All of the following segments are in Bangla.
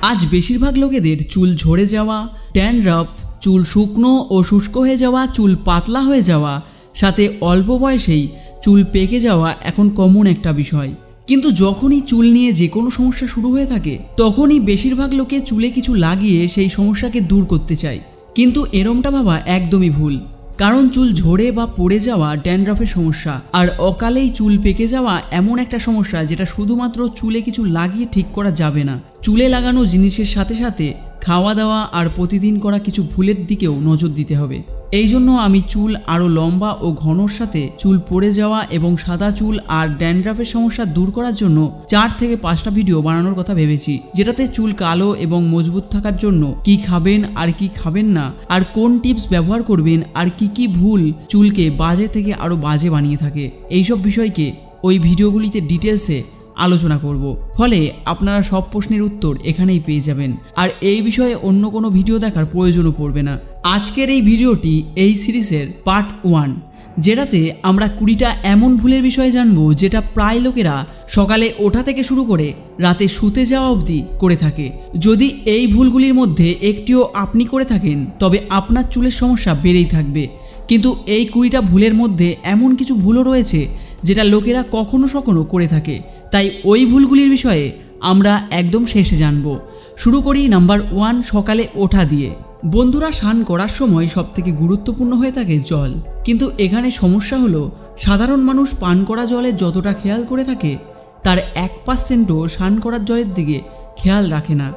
আজ বেশিরভাগ লোকেদের চুল ঝরে যাওয়া, ড্যান্ড্রাফ, চুল শুকনো ও শুষ্ক হয়ে যাওয়া, চুল পাতলা হয়ে যাওয়া, সাথে অল্প বয়সেই চুল পেকে যাওয়া এখন কমন একটা বিষয়। কিন্তু যখনই চুল নিয়ে যে কোনো সমস্যা শুরু হয়ে থাকে তখনই বেশিরভাগ লোকে চুলে কিছু লাগিয়ে সেই সমস্যাকে দূর করতে চায়। কিন্তু এরমটা ভাবা একদমই ভুল, কারণ চুল ঝরে বা পড়ে যাওয়া ড্যান্ড্রাফের সমস্যা, আর অকালেই চুল পেকে যাওয়া এমন একটা সমস্যা যেটা শুধুমাত্র চুলে কিছু লাগিয়ে ঠিক করা যাবে না। চুলে লাগানো জিনিসের সাথে সাথে খাওয়া দাওয়া আর প্রতিদিন করা কিছু ভুলের দিকেও নজর দিতে হবে। এই জন্য আমি চুল আরও লম্বা ও ঘনর সাথে চুল পড়ে যাওয়া এবং সাদা চুল আর ড্যান্ড্রাফের সমস্যা দূর করার জন্য 4 থেকে 5টা ভিডিও বানানোর কথা ভেবেছি, যেটাতে চুল কালো এবং মজবুত থাকার জন্য কি খাবেন আর কি খাবেন না, আর কোন টিপস ব্যবহার করবেন, আর কি ভুল চুলকে বাজে থেকে আরও বাজে বানিয়ে থাকে, এইসব বিষয়কে ওই ভিডিওগুলিতে ডিটেলসে আলোচনা করব। ফলে আপনারা সব প্রশ্নের উত্তর এখানেই পেয়ে যাবেন, আর এই বিষয়ে অন্য কোনো ভিডিও দেখার প্রয়োজনও পড়বে না। আজকের এই ভিডিওটি এই সিরিজের পার্ট 1, যেটাতে আমরা 20টা এমন ভুলের বিষয়ে জানবো যেটা প্রায় লোকেরা সকালে ওঠা থেকে শুরু করে রাতে শুতে যাওয়া অবধি করে থাকে। যদি এই ভুলগুলির মধ্যে একটিও আপনি করে থাকেন তবে আপনার চুলের সমস্যা বেড়েই থাকবে। কিন্তু এই 20টা ভুলের মধ্যে এমন কিছু ভুলও রয়েছে যেটা লোকেরা কখনো সখনো করে থাকে, তাই ওই ভুলগুলির বিষয়ে আমরা একদম শেষে জানব। শুরু করি নাম্বার 1, সকালে ওঠা দিয়ে। বন্ধুরা, স্নান করার সময় সবথেকে গুরুত্বপূর্ণ হয়ে থাকে জল, কিন্তু এখানে সমস্যা হলো সাধারণ মানুষ পান করা জলের যতটা খেয়াল করে থাকে তার 1%ও স্নান করার জলের দিকে খেয়াল রাখে না।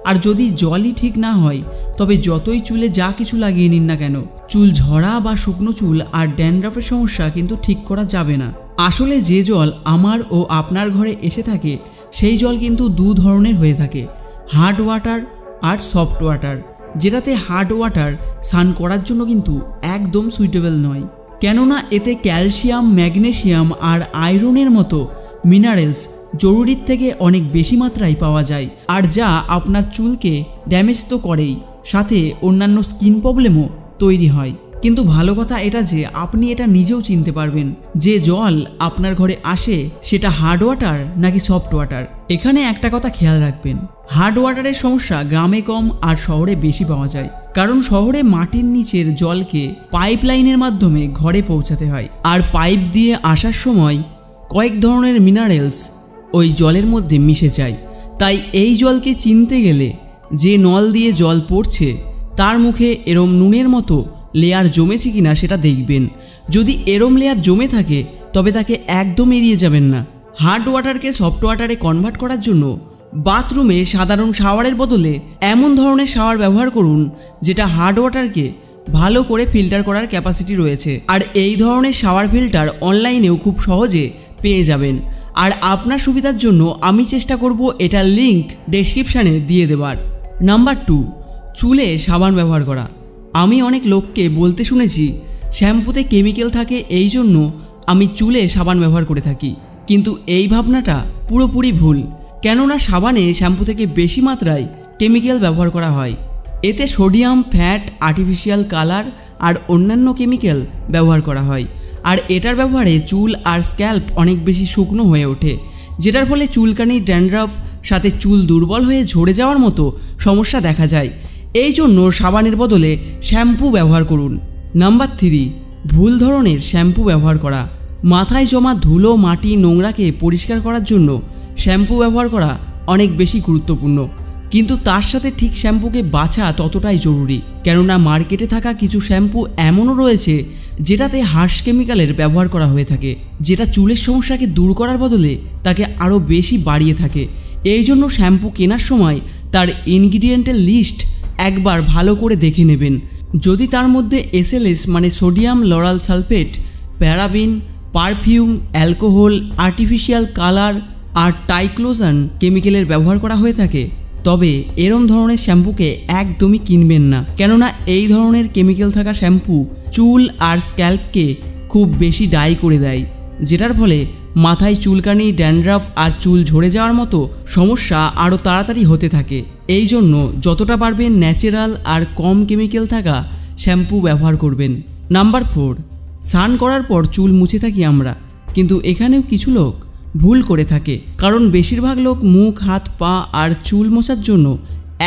আর যদি জলই ঠিক না হয় তবে যতই চুলে যা কিছু লাগিয়ে নিন না কেন, চুল ঝরা বা শুকনো চুল আর ড্যান্ড্রাফের সমস্যা কিন্তু ঠিক করা যাবে না। আসলে যে জল আমার ও আপনার ঘরে এসে থাকে সেই জল কিন্তু 2 ধরনের হয়ে থাকে, হার্ড ওয়াটার আর সফট ওয়াটার। যেটাতে হার্ড ওয়াটার স্নান করার জন্য কিন্তু একদম সুইটেবল নয়, কেননা এতে ক্যালসিয়াম, ম্যাগনেসিয়াম আর আয়রনের মতো মিনারেলস জরুরির থেকে অনেক বেশি মাত্রায় পাওয়া যায়, আর যা আপনার চুলকে ড্যামেজ তো করেই, সাথে অন্যান্য স্কিন প্রবলেমও তৈরি হয়। কিন্তু ভালো কথা এটা যে আপনি এটা নিজেও চিনতে পারবেন যে জল আপনার ঘরে আসে সেটা হার্ড ওয়াটার নাকি সফট ওয়াটার। এখানে একটা কথা খেয়াল রাখবেন, হার্ড ওয়াটারের সমস্যা গ্রামে কম আর শহরে বেশি পাওয়া যায়, কারণ শহরে মাটির নিচের জলকে পাইপ লাইনের মাধ্যমে ঘরে পৌঁছাতে হয়, আর পাইপ দিয়ে আসার সময় কয়েক ধরনের মিনারেলস ওই জলের মধ্যে মিশে যায়। তাই এই জলকে চিনতে গেলে যে নল দিয়ে জল পড়ছে তার মুখে এরম নুনের মতো লেয়ার জমেছে কিনা সেটা দেখবেন। যদি এরম লেয়ার জমে থাকে তবে তাকে একদম এড়িয়ে যাবেন না। হার্ড ওয়াটারকে সফট ওয়াটারে কনভার্ট করার জন্য বাথরুমে সাধারণ শাওয়ারের বদলে এমন ধরনের শাওয়ার ব্যবহার করুন যেটা হার্ড ওয়াটারকে ভালো করে ফিল্টার করার ক্যাপাসিটি রয়েছে, আর এই ধরনের শাওয়ার ফিল্টার অনলাইনেও খুব সহজে পেয়ে যাবেন। আর আপনার সুবিধার জন্য আমি চেষ্টা করব এটার লিঙ্ক ডেসক্রিপশানে দিয়ে দেওয়ার। নাম্বার 2, চুলে সাবান ব্যবহার করা। আমি অনেক লোককে বলতে শুনেছি শ্যাম্পুতে কেমিক্যাল থাকে, এই জন্য আমি চুলে সাবান ব্যবহার করে থাকি, কিন্তু এই ভাবনাটা পুরোপুরি ভুল। কেননা সাবানে শ্যাম্পু থেকে বেশি মাত্রায় কেমিক্যাল ব্যবহার করা হয়। এতে সোডিয়াম, ফ্যাট, আর্টিফিশিয়াল কালার আর অন্যান্য কেমিক্যাল ব্যবহার করা হয়, আর এটার ব্যবহারে চুল আর স্ক্যাল্প অনেক বেশি শুকনো হয়ে ওঠে, যেটার ফলে চুলকানি, ড্যান্ড্রাফ, সাথে চুল দুর্বল হয়ে ঝরে যাওয়ার মতো সমস্যা দেখা যায়। এই জন্য সাবানের বদলে শ্যাম্পু ব্যবহার করুন। নাম্বার 3, ভুল ধরনের শ্যাম্পু ব্যবহার করা। মাথায় জমা ধুলো, মাটি, নোংরাকে পরিষ্কার করার জন্য শ্যাম্পু ব্যবহার করা অনেক বেশি গুরুত্বপূর্ণ, কিন্তু তার সাথে ঠিক শ্যাম্পুকে বাছা ততটাই জরুরি। কেননা মার্কেটে থাকা কিছু শ্যাম্পু এমনও রয়েছে যেটাতে হার্শ কেমিক্যালের ব্যবহার করা হয়ে থাকে, যেটা চুলের সমস্যাকে দূর করার বদলে তাকে আরও বেশি বাড়িয়ে থাকে। এই জন্য শ্যাম্পু কেনার সময় তার ইনগ্রিডিয়েন্টের লিস্ট একবার ভালো করে দেখে নেবেন। যদি তার মধ্যে SLS মানে sodium lauryl sulphate, paraben, perfume, alcohol, artificial colour আর টাইক্লোজান কেমিক্যালের ব্যবহার করা হয়ে থাকে তবে এরম ধরনের শ্যাম্পুকে একদমই কিনবেন না, কেননা এই ধরনের কেমিক্যাল থাকা শ্যাম্পু চুল আর স্ক্যাল্পকে খুব বেশি ডাই করে দেয়, যেটার ফলে মাথায় চুলকানি, ড্যান্ড্রাফ আর চুল ঝরে যাওয়ার মতো সমস্যা আরও তাড়াতাড়ি হতে থাকে। এই জন্য যতটা পারবেন ন্যাচারাল আর কম কেমিক্যাল থাকা শ্যাম্পু ব্যবহার করবেন। নাম্বার 4, স্নান করার পর চুল মুছে থাকি আমরা, কিন্তু এখানেও কিছু লোক ভুল করে থাকে, কারণ বেশিরভাগ লোক মুখ, হাত, পা আর চুল মোছার জন্য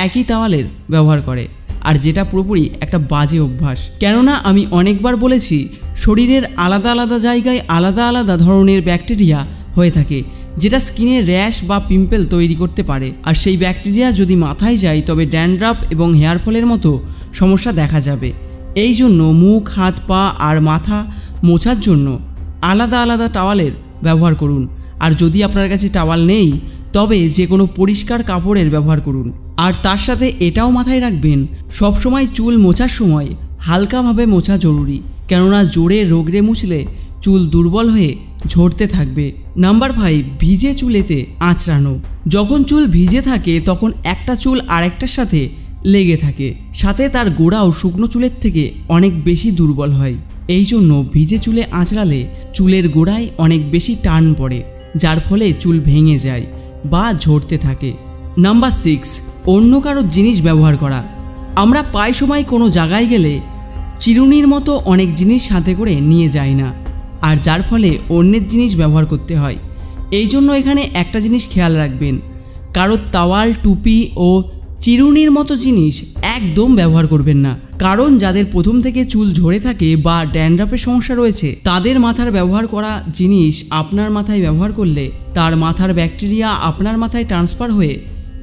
একই তাওয়ালের ব্যবহার করে, আর যেটা পুরোপুরি একটা বাজে অভ্যাস। কেননা আমি অনেকবার বলেছি, শরীরের আলাদা আলাদা জায়গায় আলাদা আলাদা ধরনের ব্যাকটেরিয়া হয়ে থাকে, যেটা স্কিনে র্যাশ বা পিম্পল তৈরি করতে পারে। আর সেই ব্যাকটেরিয়া যদি মাথায় যায় তবে ড্যান্ড্রাফ এবং হেয়ার ফলের মতো সমস্যা দেখা যাবে। এই জন্য মুখ, হাত, পা আর মাথা মোছার জন্য আলাদা আলাদা টাওয়ালের ব্যবহার করুন। আর যদি আপনার কাছে টাওয়াল নেই তবে যে কোনো পরিষ্কার কাপড়ের ব্যবহার করুন। আর তার সাথে এটাও মাথায় রাখবেন, সবসময় চুল মোছার সময় হালকাভাবে মোছা জরুরি, কেননা জোরে রগড়ে মুছলে চুল দুর্বল হয়ে ঝরতে থাকবে। নাম্বার 5, ভিজে চুলেতে আঁচড়ানো। যখন চুল ভিজে থাকে তখন একটা চুল আরেকটার সাথে লেগে থাকে, সাথে তার গোড়াও শুকনো চুলের থেকে অনেক বেশি দুর্বল হয়। এই জন্য ভিজে চুলে আঁচড়ালে চুলের গোড়ায় অনেক বেশি টান পড়ে, যার ফলে চুল ভেঙে যায় বা ঝরতে থাকে। নাম্বার 6, অন্য কারোর জিনিস ব্যবহার করা। আমরা প্রায় সময় কোনো জায়গায় গেলে চিরুনির মতো অনেক জিনিস সাথে করে নিয়ে যাই না, আর যার ফলে অন্যের জিনিস ব্যবহার করতে হয়। এই জন্য এখানে একটা জিনিস খেয়াল রাখবেন, কারোর তাওয়াল, টুপি ও চিরুনির মতো জিনিস একদম ব্যবহার করবেন না। কারণ যাদের প্রথম থেকে চুল ঝরে থাকে বা ড্যান্ড্রাফের সমস্যা রয়েছে, তাদের মাথার ব্যবহার করা জিনিস আপনার মাথায় ব্যবহার করলে তার মাথার ব্যাকটেরিয়া আপনার মাথায় ট্রান্সফার হয়ে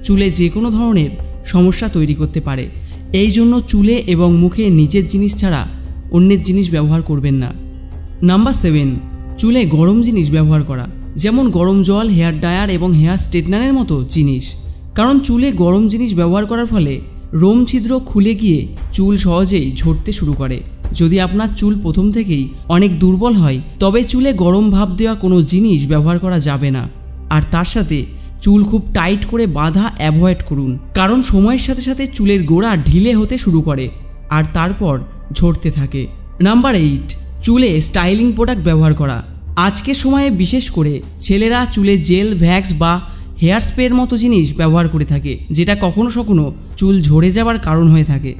চুলে যে কোনো ধরনের সমস্যা তৈরি করতে পারে। এই জন্য চুলে এবং মুখে নিজের জিনিস ছাড়া অন্যের জিনিস ব্যবহার করবেন না। নাম্বার 7, চুলে গরম জিনিস ব্যবহার করা, যেমন গরম জল, হেয়ার ড্রায়ার এবং হেয়ার স্ট্রেটনারের মতো জিনিস। কারণ চুলে গরম জিনিস ব্যবহার করার ফলে রোম ছিদ্র খুলে গিয়ে চুল সহজেই ঝরতে শুরু করে। যদি আপনার চুল প্রথম থেকেই অনেক দুর্বল হয় তবে চুলে গরম ভাপ দেওয়া কোনো জিনিস ব্যবহার করা যাবে না। আর তার সাথে চুল খুব টাইট করে বাঁধা অ্যাভয়েড করুন, কারণ সময়ের সাথে সাথে চুলের গোড়া ঢিলে হতে শুরু করে আর তারপর ঝরতে থাকে। নাম্বার 8, চুলে স্টাইলিং প্রোডাক্ট ব্যবহার করা। আজকের সময়ে বিশেষ করে ছেলেরা চুলে জেল, ভ্যাক্স বা হেয়ার স্প্রের মতো জিনিস ব্যবহার করে থাকে, যেটা কখনো কখনো চুল ঝরে যাওয়ার কারণ হয়ে থাকে।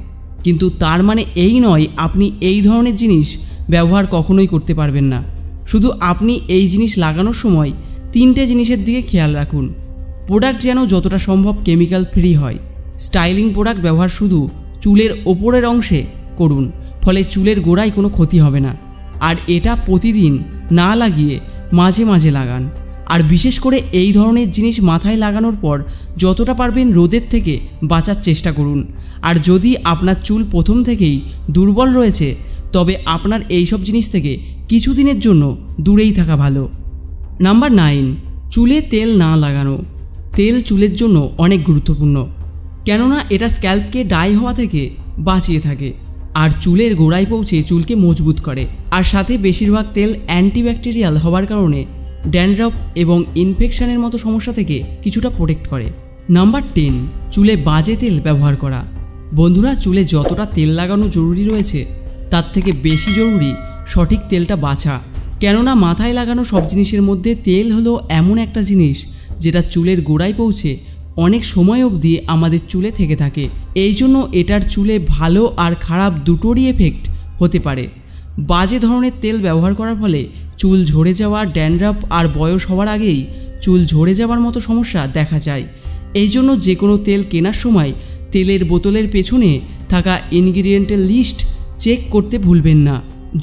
কিন্তু তার মানে এই নয় আপনি এই ধরনের জিনিস ব্যবহার কখনোই করতে পারবেন না। শুধু আপনি এই জিনিস লাগানোর সময় 3টে জিনিসের দিকে খেয়াল রাখুন। প্রোডাক্ট যেন যতটা সম্ভব কেমিক্যাল ফ্রি হয়। স্টাইলিং প্রোডাক্ট ব্যবহার শুধু চুলের ওপরের অংশে করুন, ফলে চুলের গোড়ায় কোনো ক্ষতি হবে না। আর এটা প্রতিদিন না লাগিয়ে মাঝে মাঝে লাগান। আর বিশেষ করে এই ধরনের জিনিস মাথায় লাগানোর পর যতটা পারবেন রোদের থেকে বাঁচার চেষ্টা করুন। আর যদি আপনার চুল প্রথম থেকেই দুর্বল রয়েছে তবে আপনার এই সব জিনিস থেকে কিছুদিনের জন্য দূরেই থাকা ভালো। নাম্বার 9, চুলে তেল না লাগানো। তেল চুলের জন্য অনেক গুরুত্বপূর্ণ, কেননা এটা স্ক্যাল্পকে ড্রাই হওয়া থেকে বাঁচিয়ে থাকে আর চুলের গোড়ায় পৌঁছে চুলকে মজবুত করে। আর সাথে বেশিরভাগ তেল অ্যান্টিব্যাকটেরিয়াল হওয়ার কারণে ড্যান্ড্রাফ এবং ইনফেকশনের মতো সমস্যা থেকে কিছুটা প্রোটেক্ট করে। নাম্বার 10, চুলে বাজে তেল ব্যবহার করা। বন্ধুরা, চুলে যতটা তেল লাগানো জরুরি রয়েছে তার থেকে বেশি জরুরি সঠিক তেলটা বাছা। কেননা মাথায় লাগানো সব জিনিসের মধ্যে তেল হলো এমন একটা জিনিস যেটা চুলের গোড়ায় পৌঁছে অনেক সময় অবধি আমাদের চুলে থেকে থাকে। এই জন্য এটার চুলে ভালো আর খারাপ দুটোরই এফেক্ট হতে পারে। বাজে ধরনের তেল ব্যবহার করার ফলে চুল ঝরে যাওয়া, ড্যান্ড্রাফ আর বয়স হওয়ার আগেই চুল ঝরে যাওয়ার মতো সমস্যা দেখা যায়। এই জন্য যে কোনো তেল কেনার সময় তেলের বোতলের পেছনে থাকা ইনগ্রিডিয়েন্টের লিস্ট চেক করতে ভুলবেন না।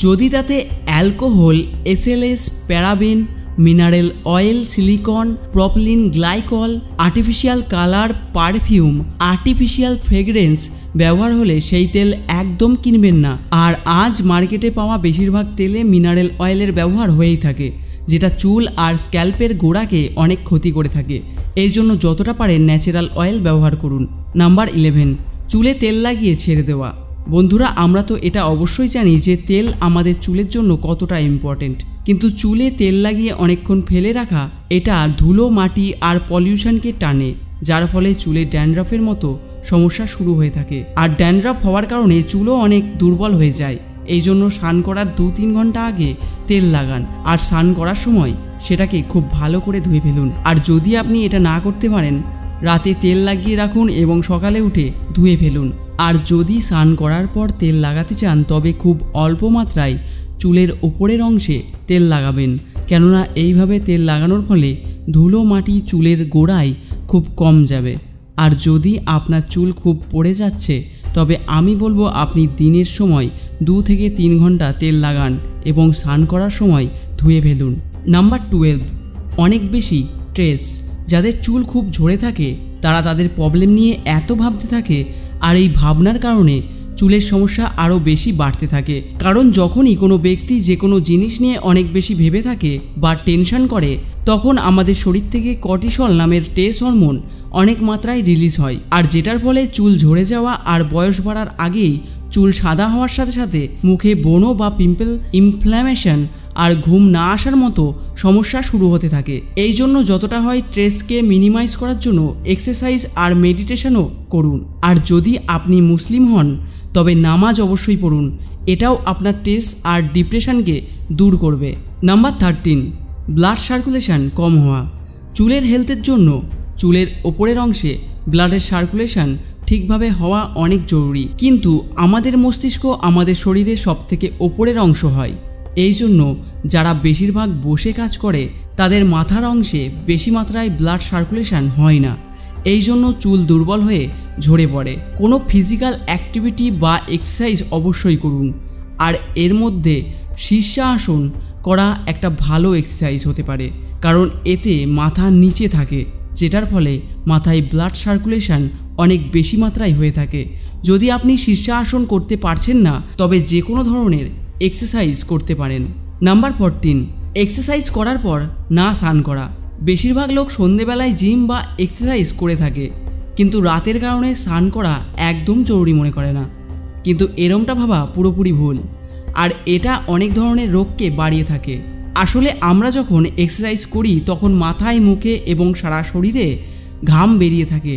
যদি তাতে alcohol, SLS, paraben, mineral oil, silicone, propylene, glycol, artificial colour, perfume, artificial fragrance ব্যবহার হলে সেই তেল একদম কিনবেন না। আর আজ মার্কেটে পাওয়া বেশিরভাগ তেলে মিনারেল অয়েলের ব্যবহার হয়েই থাকে, যেটা চুল আর স্ক্যাল্পের গোড়াকে অনেক ক্ষতি করে থাকে। এই জন্য যতটা পারেন ন্যাচারাল অয়েল ব্যবহার করুন। নাম্বার 11, চুলে তেল লাগিয়ে ছেড়ে দেওয়া। বন্ধুরা, আমরা তো এটা অবশ্যই জানি যে তেল আমাদের চুলের জন্য কতটা ইম্পর্টেন্ট, কিন্তু চুলে তেল লাগিয়ে অনেকক্ষণ ফেলে রাখা এটা ধুলো, মাটি আর পলিউশনকে টানে, যার ফলে চুলে ড্যান্ড্রাফের মতো সমস্যা শুরু হয়ে থাকে। আর ড্যান্ড্রাফ হওয়ার কারণে চুলও অনেক দুর্বল হয়ে যায়। এই জন্য স্নান করার 2-3 ঘন্টা আগে তেল লাগান, আর স্নান করার সময় সেটাকে খুব ভালো করে ধুয়ে ফেলুন। আর যদি আপনি এটা না করতে পারেন, রাতে তেল লাগিয়ে রাখুন এবং সকালে উঠে ধুয়ে ফেলুন। আর যদি স্নান করার পর তেল লাগাতে চান তবে খুব অল্প মাত্রায় চুলের ওপরের অংশে তেল লাগাবেন, কেননা এইভাবে তেল লাগানোর ফলে ধুলো, মাটি চুলের গোড়ায় খুব কম যাবে। আর যদি আপনার চুল খুব পড়ে যাচ্ছে তবে আমি বলবো আপনি দিনের সময় 2 থেকে 3 ঘন্টা তেল লাগান এবং স্নান করার সময় ধুয়ে ফেলুন। নাম্বার 12, অনেক বেশি স্ট্রেস। যাদের চুল খুব ঝরে থাকে তারা তাদের প্রবলেম নিয়ে এত ভাবতে থাকে, আর এই ভাবনার কারণে চুলের সমস্যা আরও বেশি বাড়তে থাকে। কারণ যখনই কোনো ব্যক্তি যে কোনো জিনিস নিয়ে অনেক বেশি ভেবে থাকে বা টেনশন করে, তখন আমাদের শরীর থেকে কর্টিসল নামের স্ট্রেস হরমোন অনেক মাত্রায় রিলিজ হয়, আর যেটার ফলে চুল ঝরে যাওয়া আর বয়স বাড়ার আগেই চুল সাদা হওয়ার সাথে সাথে মুখে ব্রণ বা পিম্পল, ইনফ্ল্যামেশন আর ঘুম না আসার মতো সমস্যা শুরু হতে থাকে। এই জন্য যতটা হয় স্ট্রেসকে মিনিমাইজ করার জন্য এক্সারসাইজ আর মেডিটেশনও করুন। আর যদি আপনি মুসলিম হন তবে নামাজ অবশ্যই পড়ুন, এটাও আপনার স্ট্রেস আর ডিপ্রেশনকে দূর করবে। নাম্বার 13, ব্লাড সার্কুলেশন কম হওয়া। চুলের হেলথের জন্য চুলের ওপরের অংশে ব্লাডের সার্কুলেশন ঠিকভাবে হওয়া অনেক জরুরি, কিন্তু আমাদের মস্তিষ্ক আমাদের শরীরের সবথেকে ওপরের অংশ হয়। এই জন্য যারা বেশিরভাগ বসে কাজ করে তাদের মাথার অংশে বেশি মাত্রায় ব্লাড সার্কুলেশন হয় না, এই জন্য চুল দুর্বল হয়ে ঝরে পড়ে। কোনো ফিজিক্যাল অ্যাক্টিভিটি বা এক্সারসাইজ অবশ্যই করুন, আর এর মধ্যে শীর্ষাসন করা একটা ভালো এক্সারসাইজ হতে পারে, কারণ এতে মাথা নিচে থাকে, যেটার ফলে মাথায় ব্লাড সার্কুলেশন অনেক বেশি মাত্রায় হয়ে থাকে। যদি আপনি শীর্ষাসন করতে পারছেন না তবে যে কোনো ধরনের এক্সারসাইজ করতে পারেন। নাম্বার 14, এক্সারসাইজ করার পর না স্নান করা। বেশিরভাগ লোক সন্ধেবেলায় জিম বা এক্সারসাইজ করে থাকে, কিন্তু রাতের কারণে স্নান করা একদম জরুরি মনে করে না। কিন্তু এরমটা ভাবা পুরোপুরি ভুল, আর এটা অনেক ধরনের রোগকে বাড়িয়ে থাকে। আসলে আমরা যখন এক্সারসাইজ করি তখন মাথায়, মুখে এবং সারা শরীরে ঘাম বেরিয়ে থাকে।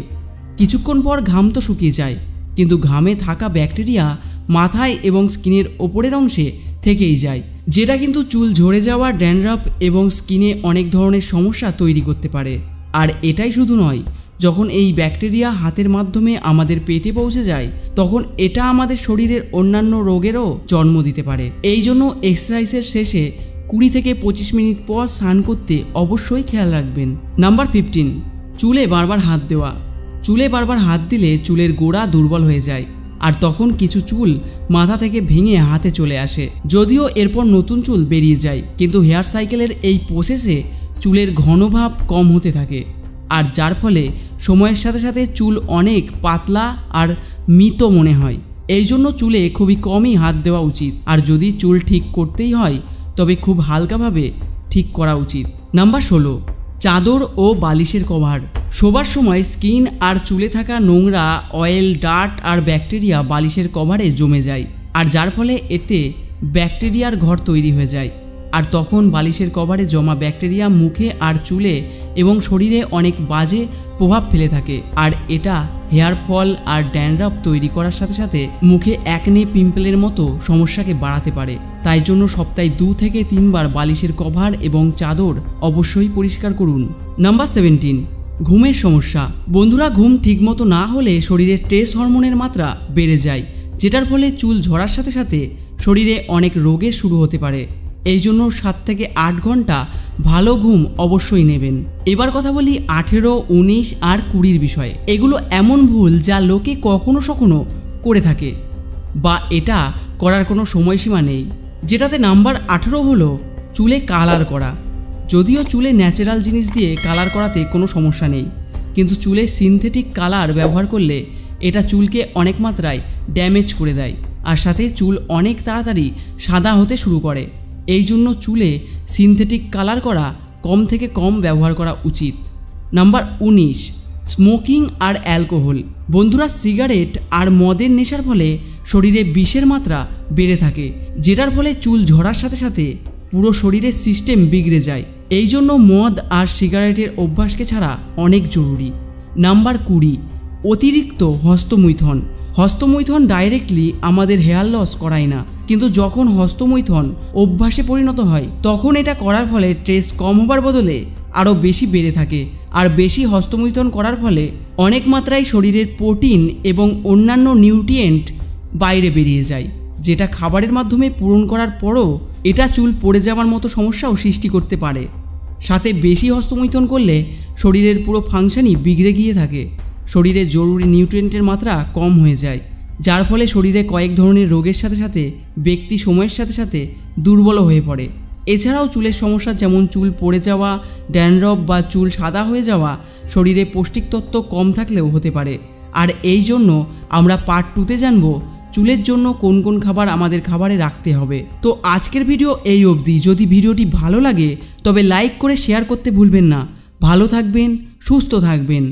কিছুক্ষণ পর ঘাম তো শুকিয়ে যায়, কিন্তু ঘামে থাকা ব্যাকটেরিয়া মাথায় এবং স্কিনের ওপরের অংশে থেকেই যায়, যেটা কিন্তু চুল ঝরে যাওয়া, ড্যান্ড্রাফ এবং স্কিনে অনেক ধরনের সমস্যা তৈরি করতে পারে। আর এটাই শুধু নয়, যখন এই ব্যাকটেরিয়া হাতের মাধ্যমে আমাদের পেটে পৌঁছে যায় তখন এটা আমাদের শরীরের অন্যান্য রোগেরও জন্ম দিতে পারে। এই জন্য এক্সারসাইজের শেষে 20 থেকে 25 মিনিট পর স্নান করতে অবশ্যই খেয়াল রাখবেন। নাম্বার 15, চুলে বারবার হাত দেওয়া। চুলে বারবার হাত দিলে চুলের গোড়া দুর্বল হয়ে যায়, আর তখন কিছু চুল মাথা থেকে ভেঙে হাতে চলে আসে। যদিও এরপর নতুন চুল বেরিয়ে যায়, কিন্তু হেয়ার সাইকেলের এই প্রসেসে চুলের ঘনভাব কম হতে থাকে, আর যার ফলে সময়ের সাথে সাথে চুল অনেক পাতলা আর মৃত মনে হয়। এই জন্য চুলে খুবই কমই হাত দেওয়া উচিত, আর যদি চুল ঠিক করতেই হয় তবে খুব হালকাভাবে ঠিক করা উচিত। নাম্বার 16, চাদর ও বালিশের কভার। শোবার সময় স্কিন আর চুলে থাকা নোংরা, অয়েল, ডার্ট আর ব্যাকটেরিয়া বালিশের কভারে জমে যায়, আর যার ফলে এতে ব্যাকটেরিয়ার ঘর তৈরি হয়ে যায়, আর তখন বালিশের কভারে জমা ব্যাকটেরিয়া মুখে আর চুলে এবং শরীরে অনেক বাজে প্রভাব ফেলে থাকে, আর এটা হেয়ার ফল আর ড্যান্ড্রাফ তৈরি করার সাথে সাথে মুখে অ্যাকনে, পিম্পলের মতো সমস্যাকে বাড়াতে পারে। তাই জন্য সপ্তাহে 2 থেকে 3 বার বালিশের কভার এবং চাদর অবশ্যই পরিষ্কার করুন। নাম্বার 17, ঘুমের সমস্যা। বন্ধুরা, ঘুম ঠিকমতো না হলে শরীরে স্ট্রেস হরমোনের মাত্রা বেড়ে যায়, যেটার ফলে চুল ঝরার সাথে সাথে শরীরে অনেক রোগের শুরু হতে পারে। এই জন্য 7 থেকে 8 ঘন্টা ভালো ঘুম অবশ্যই নেবেন। এবার কথা বলি 18, 19 আর 20 বিষয়ে। এগুলো এমন ভুল যা লোকে কখনো সখনো করে থাকে, বা এটা করার কোনো সময়সীমা নেই। যেটাতে নাম্বার 18 হলো চুলে কালার করা। যদিও চুলে ন্যাচারাল জিনিস দিয়ে কালার করাতে কোনো সমস্যা নেই, কিন্তু চুলে সিনথেটিক কালার ব্যবহার করলে এটা চুলকে অনেক মাত্রায় ড্যামেজ করে দেয়, আর সাথে চুল অনেক তাড়াতাড়ি সাদা হতে শুরু করে। এই জন্য চুলে সিনথেটিক কালার করা কম থেকে কম ব্যবহার করা উচিত। নাম্বার 19, স্মোকিং আর অ্যালকোহল। বন্ধুরা, সিগারেট আর মদের নেশার ফলে শরীরে বিষের মাত্রা বেড়ে থাকে, যেটার ফলে চুল ঝরার সাথে সাথে পুরো শরীরের সিস্টেম বিগড়ে যায়। এই জন্য মদ আর সিগারেটের অভ্যাসকে ছাড়া অনেক জরুরি। নাম্বার 20, অতিরিক্ত হস্তমৈথুন। হস্তমৈথুন ডাইরেক্টলি আমাদের হেয়ার লস করায় না, কিন্তু যখন হস্তমৈথুন অভ্যাসে পরিণত হয় তখন এটা করার ফলে স্ট্রেস কম হবার বদলে আরও বেশি বেড়ে থাকে। আর বেশি হস্তমৈথুন করার ফলে অনেক মাত্রায় শরীরের প্রোটিন এবং অন্যান্য নিউট্রিয়েন্ট বাইরে বেরিয়ে যায়, যেটা খাবারের মাধ্যমে পূরণ করার পরও এটা চুল পড়ে যাওয়ার মতো সমস্যাও সৃষ্টি করতে পারে। সাথে বেশি হস্তমৈথুন করলে শরীরের পুরো ফাংশনই বিগড়ে গিয়ে থাকে। শরীরে জরুরি নিউট্রিয়েন্টের মাত্রা কম হয়ে যায়, যার ফলে শরীরে কয়েক ধরনের রোগের সাথে সাথে ব্যক্তি সময়ের সাথে সাথে দুর্বল হয়ে পড়ে। এছাড়াও চুলের সমস্যা যেমন চুল পড়ে যাওয়া, ড্যান্ড্রফ বা চুল সাদা হয়ে যাওয়া শরীরে পৌষ্টিক তত্ত্ব কম থাকলেও হতে পারে। আর এই জন্য আমরা পার্ট 2তে জানব চুলের জন্য কোন কোন খাবার আমাদের খাবারে রাখতে হবে। তো আজকের ভিডিও এই অবধি। যদি ভিডিওটি ভালো লাগে তবে লাইক করে শেয়ার করতে ভুলবেন না। ভালো থাকবেন, সুস্থ থাকবেন।